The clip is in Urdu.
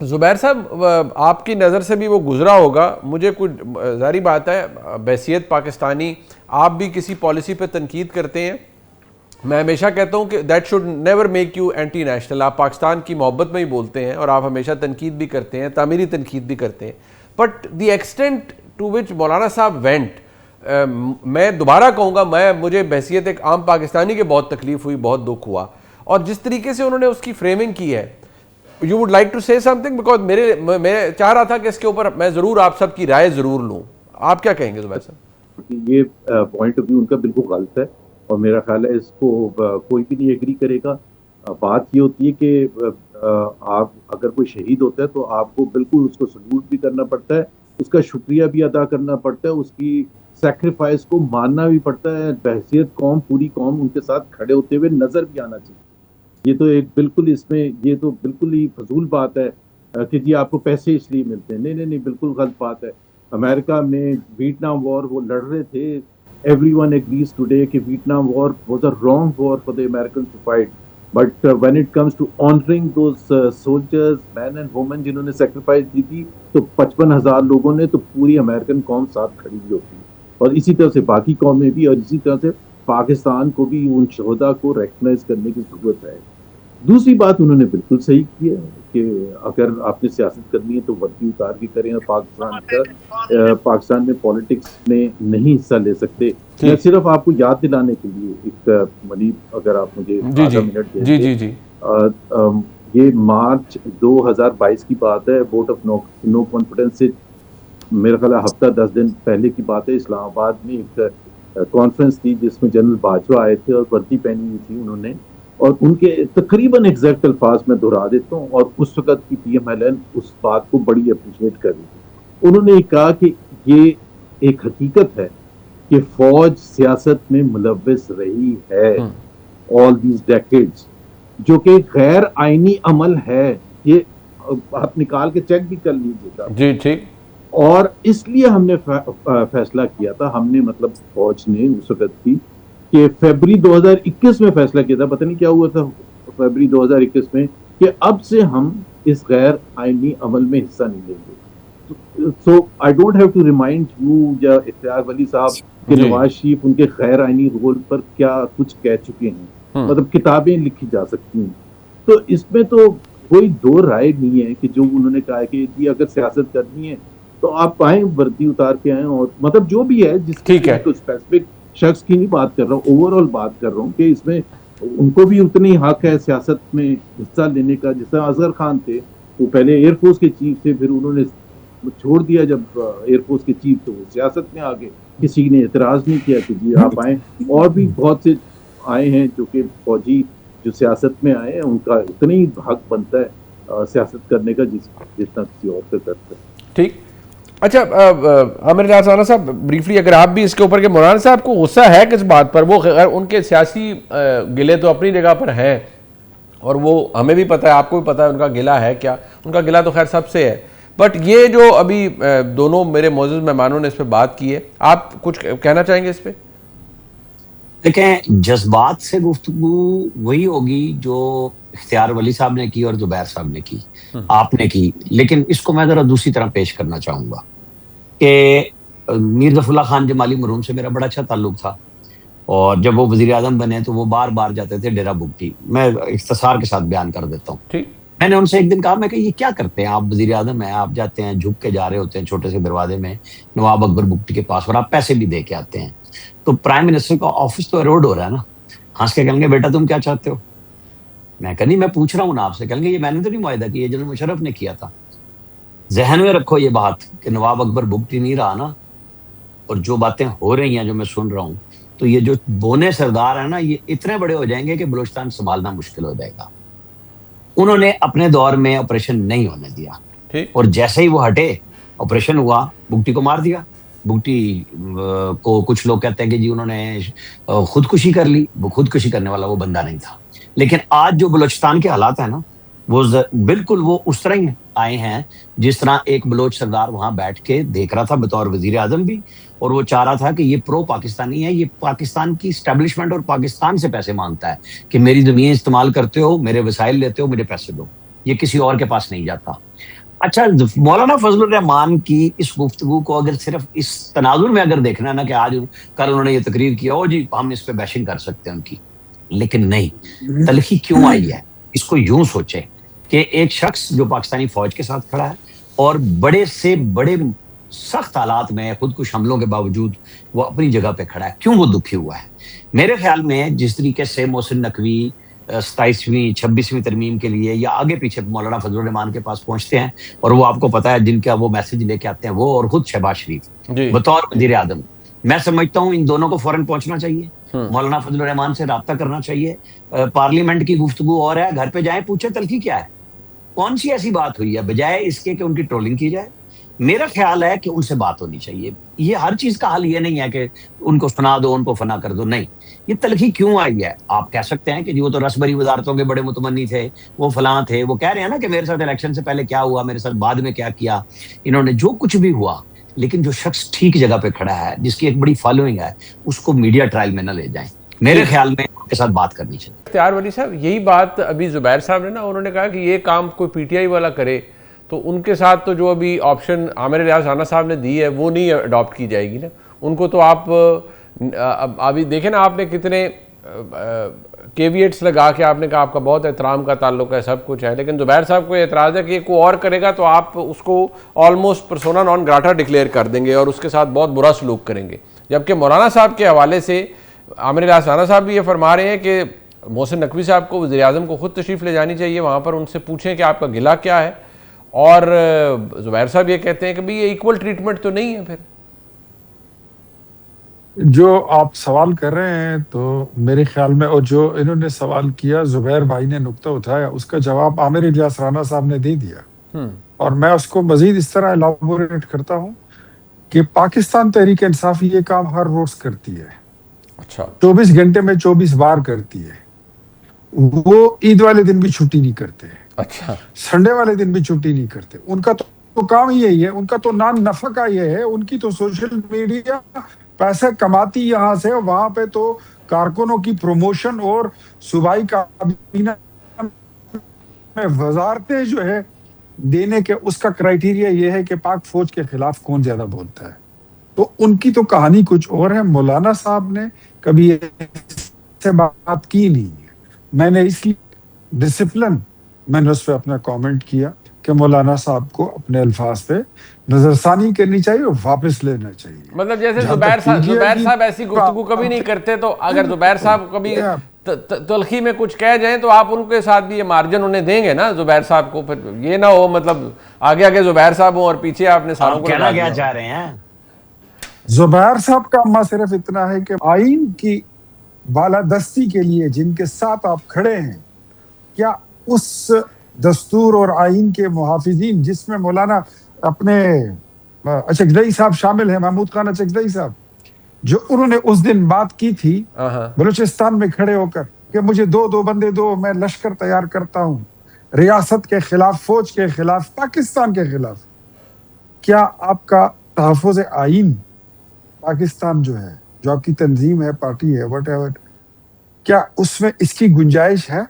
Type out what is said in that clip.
زبیر صاحب آپ کی نظر سے بھی وہ گزرا ہوگا، مجھے کچھ ظاہری بات ہے بحیثیت پاکستانی آپ بھی کسی پالیسی پہ تنقید کرتے ہیں، میں ہمیشہ کہتا ہوں کہ that should never make you anti national. آپ پاکستان کی محبت میں ہی بولتے ہیں اور آپ ہمیشہ تنقید بھی کرتے ہیں، تعمیری تنقید بھی کرتے ہیں، بٹ دی ایکسٹینٹ ٹو وچ مولانا صاحب وینٹ، میں دوبارہ کہوں گا، مجھے بحیثیت ایک عام پاکستانی کے بہت تکلیف ہوئی، بہت دکھ ہوا، اور جس طریقے سے انہوں نے اس کی فریمنگ کی ہے. یو وڈ لائک ٹو سے سم تھنگ بیکاز میں چاہ رہا تھا کہ اس کے اوپر میں ضرور آپ سب کی رائے ضرور لوں. آپ کیا کہیں گے زبیر صاحب؟ یہ پوائنٹ آف ویو ان کا بالکل غلط ہے، اور میرا خیال ہے اس کو کوئی بھی نہیں ایگری کرے گا. بات یہ ہوتی ہے کہ آپ اگر کوئی شہید ہوتا ہے تو آپ کو بالکل اس کو سلوٹ بھی کرنا پڑتا ہے، اس کا شکریہ بھی ادا کرنا پڑتا ہے، اس کی سیکریفائس کو ماننا بھی پڑتا ہے. بحیثیت قوم، پوری قوم ان کے ساتھ کھڑے ہوتے ہوئے نظر بھی آنا چاہیے. یہ تو ایک بالکل اس میں یہ تو بالکل ہی فضول بات ہے کہ جی آپ کو پیسے اس لیے ملتے ہیں. نہیں نہیں نہیں، بالکل غلط بات ہے. امریکہ میں ویٹنام وار وہ لڑ رہے تھے. Everyone agrees today that Vietnam war was a wrong war for the Americans to fight. But when it comes to honouring those soldiers men and women جنہوں نے سیکریفائس دی تھی، تو 55,000 لوگوں نے تو پوری امریکن قوم ساتھ کھڑی ہوئی ہوتی ہے. اور اسی طرح سے باقی قومیں بھی، اور اسی طرح سے پاکستان کو بھی ان شہدا کو ریکگنائز کرنے کی ضرورت ہے. دوسری بات انہوں نے بالکل صحیح کی ہے کہ اگر آپ نے سیاست کرنی ہے تو وردی اتار کے کریں، اور پاکستان میں پالیٹکس میں نہیں حصہ لے سکتے. میں صرف آپ کو یاد دلانے کے لیے ایک منیب، اگر آپ مجھے آدھا منٹ دیں گے. یہ مارچ 2022 کی بات ہے. ووٹ آف نو کانفیڈنس سے میرا خیال ہے ہفتہ 10 دن پہلے کی بات ہے. اسلام آباد میں ایک کانفرنس تھی جس میں جنرل باجوہ آئے تھے اور وردی پہنی ہوئی تھی انہوں نے، اور ان کے تقریباً ایگزیکٹ الفاظ میں دہرا دیتا ہوں، اور اس وقت کی پی ایم ایل این اس بات کو بڑی اپریشیٹ کر رہی تھی. انہوں نے کہا کہ یہ ایک حقیقت ہے کہ فوج سیاست میں ملوث رہی ہے آل دیز ڈیکیڈز، جو کہ غیر آئینی عمل ہے. یہ آپ نکال کے چیک بھی کر لیجیے گا. جی ٹھیک. اور اس لیے ہم نے فیصلہ کیا تھا، ہم نے مطلب فوج نے اس وقت کی، کہ فیبری 2021 میں فیصلہ کیا تھا، پتہ نہیں کیا ہوا تھا فیبری 2021 میں، کہ اب سے ہم اس غیر آئینی عمل میں حصہ نہیں لیں گے. So I don't have to remind you یا اختیار ولی صاحب کہ نواز شریف ان کے غیر آئینی رول پر کیا کچھ کہہ چکے ہیں، مطلب کتابیں لکھی جا سکتی ہیں. تو اس میں تو کوئی دو رائے نہیں ہے کہ جو انہوں نے کہا کہ جی اگر سیاست کرنی ہے تو آپ آئیں، وردی اتار کے آئیں، اور مطلب جو بھی ہے جس کی اسپیسیفک شخص کی نہیں بات کر رہا ہوں، اوور آل بات کر رہا ہوں کہ اس میں ان کو بھی اتنی حق ہے سیاست میں حصہ لینے کا. جس طرح اظہر خان تھے، وہ پہلے ایئر فورس کے چیف تھے، پھر انہوں نے چھوڑ دیا جب ایئر فورس کے چیف تو وہ سیاست میں آگے، کسی نے اعتراض نہیں کیا کہ جی آپ آئیں. اور بھی بہت سے آئے ہیں جو کہ فوجی جو سیاست میں آئے ہیں، ان کا اتنا ہی حق بنتا ہے سیاست کرنے کا جتنا کسی اور کا کرتا ہے. ٹھیک. اچھا عامر ناز رانا صاحب، بریفلی اگر آپ بھی اس کے اوپر، کہ مولانا صاحب کو غصہ ہے کس بات پر؟ وہ ان کے سیاسی گلے تو اپنی جگہ پر ہیں، اور وہ ہمیں بھی پتہ ہے، آپ کو بھی پتہ ہے ان کا گلہ ہے کیا. ان کا گلہ تو خیر سب سے ہے، بٹ یہ جو ابھی دونوں میرے معزز مہمانوں نے اس پہ بات کی ہے، آپ کچھ کہنا چاہیں گے اس پہ؟ دیکھیں، جذبات سے گفتگو وہی ہوگی جو اختیار ولی صاحب نے کی اور زبیر صاحب نے کی، آپ نے کی. لیکن اس کو میں ذرا دوسری طرح پیش کرنا چاہوں گا کہ میر ظفر اللہ خان جمالی مرحوم سے میرا بڑا اچھا تعلق تھا، اور جب وہ وزیر اعظم بنے تو وہ بار بار جاتے تھے ڈیرہ بگٹی. میں اختصار کے ساتھ بیان کر دیتا ہوں. میں نے ان سے ایک دن کہا، میں کہ یہ کیا کرتے ہیں آپ؟ وزیر اعظم ہیں، آپ جاتے ہیں جھک کے جا رہے ہوتے ہیں چھوٹے سے دروازے میں نواب اکبر بگٹی کے پاس، اور آپ پیسے بھی دے کے آتے ہیں، تو پرائم منسٹر کا آفس تو اروڈ ہو رہا ہے نا. ہنس کے کہیں گے بیٹا تم کیا چاہتے ہو؟ میں کہا نہیں، میں پوچھ رہا ہوں نا آپ سے. کہیں گے یہ میں نے تو نہیں معاہدہ کیا، یہ جنرل مشرف نے کیا تھا. ذہن میں رکھو یہ بات کہ نواب اکبر بگٹی نہیں رہا نا، اور جو باتیں ہو رہی ہیں جو میں سن رہا ہوں، تو یہ جو بونے سردار ہیں نا، یہ اتنے بڑے ہو جائیں گے کہ بلوچستان سنبھالنا مشکل ہو جائے گا. انہوں نے اپنے دور میں آپریشن نہیں ہونے دیا، اور جیسے ہی وہ ہٹے آپریشن ہوا، بگٹی کو مار دیا. بگٹی کو کچھ لوگ کہتے ہیں کہ جی انہوں نے خودکشی کر لی. وہ خودکشی کرنے والا وہ بندہ نہیں تھا. لیکن آج جو بلوچستان کے حالات ہیں نا، وہ بالکل وہ اس طرح ہی آئے ہیں جس طرح ایک بلوچ سردار وہاں بیٹھ کے دیکھ رہا تھا بطور وزیر اعظم بھی، اور وہ چاہ رہا تھا کہ یہ پرو پاکستانی ہے، یہ پاکستان کی اسٹیبلشمنٹ اور پاکستان سے پیسے مانگتا ہے کہ میری زمین استعمال کرتے ہو، میرے وسائل لیتے ہو، مجھے پیسے دو. یہ کسی اور کے پاس نہیں جاتا. اچھا مولانا فضل الرحمان کی اس گفتگو کو اگر صرف اس تناظر میں اگر دیکھنا نا کہ آج کل انہوں نے یہ تقریر کیا ہو جی ہم اس پہ بیشنگ کر سکتے ہیں ان کی، لیکن نہیں، تلخی کیوں آئی ہے اس کو یوں سوچیں کہ ایک شخص جو پاکستانی فوج کے ساتھ کھڑا ہے اور بڑے سے بڑے سخت حالات میں خودکش حملوں کے باوجود وہ اپنی جگہ پہ کھڑا ہے، کیوں وہ دکھی ہوا ہے؟ میرے خیال میں جس طریقے سے محسن نقوی 27ویں 26ویں ترمیم کے لیے یا آگے پیچھے مولانا فضل الرحمان کے پاس پہنچتے ہیں، اور وہ آپ کو پتا ہے جن کا وہ میسج لے کے آتے ہیں وہ اور خود شہباز شریف جی بطور وزیر اعظم، میں سمجھتا ہوں ان دونوں کو فوراً پہنچنا چاہیے، مولانا فضل الرحمان سے رابطہ کرنا چاہیے، پارلیمنٹ کی گفتگو اور ہے، گھر پہ جائیں پوچھیں تلخی کیا ہے، کون سی ایسی بات ہوئی ہے، بجائے اس کے کہ ان کی ٹرولنگ کی جائے۔ میرا خیال ہے کہ ان سے بات ہونی چاہیے۔ یہ ہر چیز کا حل یہ نہیں ہے کہ ان کو سنا دو، ان کو فنا کر دو، نہیں، یہ تلخی کیوں آئی ہے؟ آپ کہہ سکتے ہیں کہ جی وہ تو رس بھری وزارتوں کے بڑے متمنی تھے، وہ فلاں تھے، وہ کہہ رہے ہیں نا کہ میرے ساتھ الیکشن سے پہلے کیا ہوا، میرے ساتھ بعد میں کیا کیا، انہوں نے جو کچھ بھی ہوا، لیکن جو شخص ٹھیک جگہ پہ کھڑا ہے، جس کی ایک بڑی فالوئنگ ہے، اس کو میڈیا ٹرائل میں نہ لے جائیں۔ میرے خیال میں ان کے ساتھ بات کرنی چاہیے۔ اختیار ولی صاحب یہی بات ابھی زبیر صاحب نے نا انہوں نے کہا کہ یہ کام کوئی پی ٹی آئی والا کرے تو ان کے ساتھ تو جو ابھی آپشن عامر ریاض رانا صاحب نے دی ہے وہ نہیں اڈاپٹ کی جائے گی نا، ان کو تو آپ ابھی دیکھیں نا آپ نے کتنے کیویٹس لگا کے آپ نے کہا آپ کا بہت احترام کا تعلق ہے، سب کچھ ہے، لیکن زبیر صاحب کو اعتراض ہے کہ یہ کوئی اور کرے گا تو آپ اس کو آلموسٹ پرسونا نان گراٹا ڈکلیئر کر دیں گے اور اس کے ساتھ بہت برا سلوک کریں گے، جبکہ مولانا صاحب کے حوالے سے عامر ریاض رانا صاحب بھی یہ فرما رہے ہیں کہ محسن نقوی صاحب کو وزیر اعظم کو خود تشریف لے جانی چاہیے، وہاں پر ان سے پوچھیں کہ آپ کا گلہ کیا ہے، اور زبیر صاحب یہ کہتے ہیں کہ یہ ایکول ٹریٹمنٹ تو نہیں ہے۔ پھر جو آپ سوال کر رہے ہیں تو میرے خیال میں، اور جو انہوں نے سوال کیا زبیر بھائی نے نقطہ اٹھایا، اس کا جواب عامر الیاس رانا صاحب نے دے دیا، اور میں اس کو مزید اس طرح ایلابوریٹ کرتا ہوں کہ پاکستان تحریک انصاف یہ کام ہر روز کرتی ہے، اچھا 24 گھنٹے میں 24 بار کرتی ہے، وہ عید والے دن بھی چھٹی نہیں کرتے، اچھا سنڈے والے دن بھی چھٹی نہیں کرتے، ان کا تو کام یہی ہے، ان کا تو نان نفع کا یہ ہے، ان کی تو سوشل میڈیا پیسے کماتی یہاں سے، وہاں پہ تو کارکنوں کی پروموشن اور صوبائی کابینہ میں وزارتیں جو ہے دینے کے، اس کا کرائیٹیریا یہ ہے کہ پاک فوج کے خلاف کون زیادہ بولتا ہے، تو ان کی تو کہانی کچھ اور ہے۔ مولانا صاحب نے کبھی ایسے بات کی نہیں ہے، میں نے اس لیے ڈسپلن میں نے اس پہ اپنا کامنٹ کیا کہ مولانا صاحب کو اپنے الفاظ پہ نظر ثانی کرنی چاہیے اور واپس لینا چاہیے۔ مطلب جیسے جہاں زبیر تک زبیر صاحب ایسی گفتگو کبھی نہیں کرتے، تو اگر زبیر صاحب کبھی تلخی میں کچھ کہہ جائیں تو آپ ان کے ساتھ بھی یہ مارجن انہیں دیں گے نا زبیر صاحب کو، پھر یہ نہ ہو مطلب آگے آگے زبیر صاحب ہوں اور پیچھے آپ نے ساروں کو کہنا کیا چاہ رہے ہیں؟ زبیر صاحب کا اما صرف اتنا ہے کہ آئین کی بالادستی کے لیے جن کے ساتھ آپ کھڑے ہیں، کیا اس دستور اور آئین کے محافظین جس میں مولانا اپنے اچکزئی صاحب شامل ہیں، محمود خان اچکزئی صاحب، جو انہوں نے اس دن بات کی تھی بلوچستان میں کھڑے ہو کر کہ مجھے دو بندے دو، میں لشکر تیار کرتا ہوں ریاست کے خلاف، فوج کے خلاف، پاکستان کے خلاف، کیا آپ کا تحفظ آئین پاکستان جو ہے، جو آپ کی تنظیم ہے، پارٹی ہے، وٹ ایور، کیا اس میں اس کی گنجائش ہے